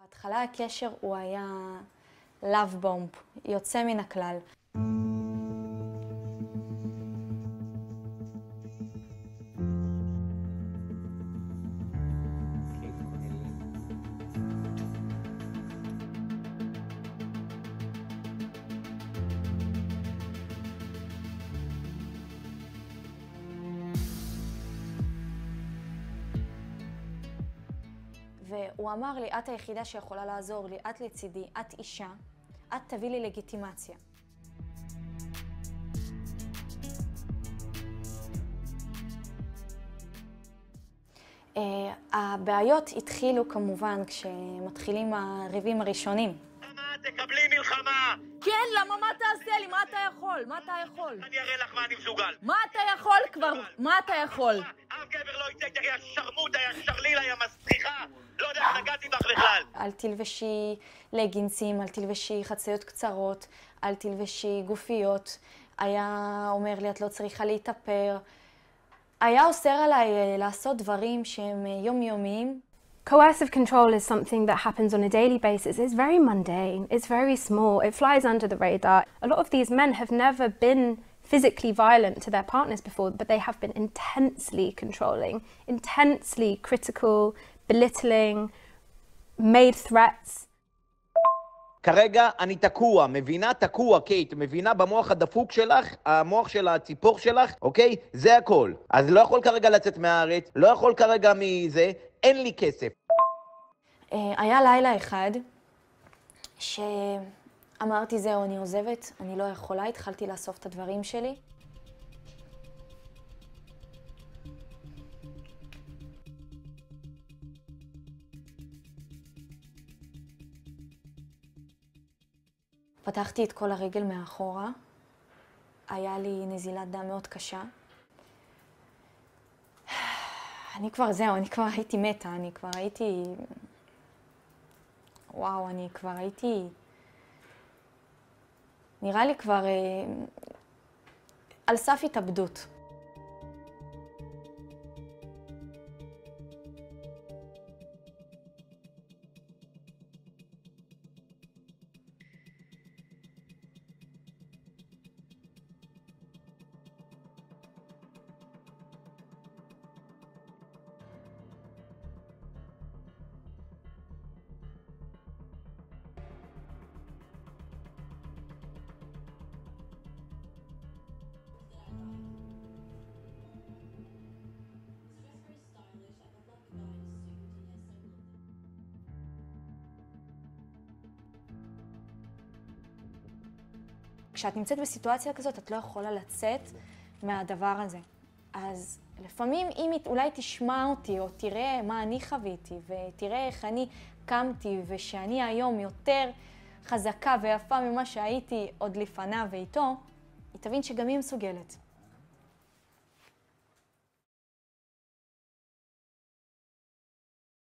בהתחלה הקשר הוא היה love bomb, יוצא מן הכלל. והוא אמר לי, את היחידה שיכולה לעזור לי, את לצידי, את אישה, את תביא לי לגיטימציה. הבעיות התחילו כמובן כשמתחילים הריבים הראשונים. למה תקבלי מלחמה? כן, למה? מה תעשה לי? מה אתה יכול? מה אתה יכול? אני אראה לך מה אני מסוגל. מה אתה יכול כבר? מה אתה יכול? אף גבר לא יצא איתך, יא שרמוטה, יא שרלילה, יא מסריחה. לא יודע איך נגעתי בך בכלל. אל תלבשי לגינסים, אל תלבשי חציות קצרות, אל תלבשי גופיות. היה אומר לי, את לא צריכה להתאפר. היה אוסר עליי לעשות דברים שהם יומיומיים. Coercive control is something that happens on a daily basis. It's very mundane, it's very small, it flies under the radar. A lot of these men have never been physically violent to their partners before, but they have been intensely controlling, intensely critical, belittling, made threats. כרגע אני תקוע, מבינה? תקוע, קייט, מבינה במוח הדפוק שלך, המוח של הציפור שלך, אוקיי? זה הכל. אז לא יכול כרגע לצאת מהארץ, לא יכול כרגע מזה, אין לי כסף. היה לילה אחד שאמרתי, זהו, אני עוזבת, אני לא יכולה, התחלתי לאסוף את הדברים שלי. פתחתי את כל הרגל מאחורה, היה לי נזילת דם מאוד קשה. אני כבר הייתי מתה, אני כבר הייתי... וואו, אני כבר הייתי... נראה לי כבר על סף התאבדות. כשאת נמצאת בסיטואציה כזאת, את לא יכולה לצאת מהדבר הזה. אז לפעמים אם אולי תשמע אותי או תראה מה אני חוויתי ותראה איך אני קמתי ושאני היום יותר חזקה ויפה ממה שהייתי עוד לפניו ואיתו, היא תבין שגם היא מסוגלת.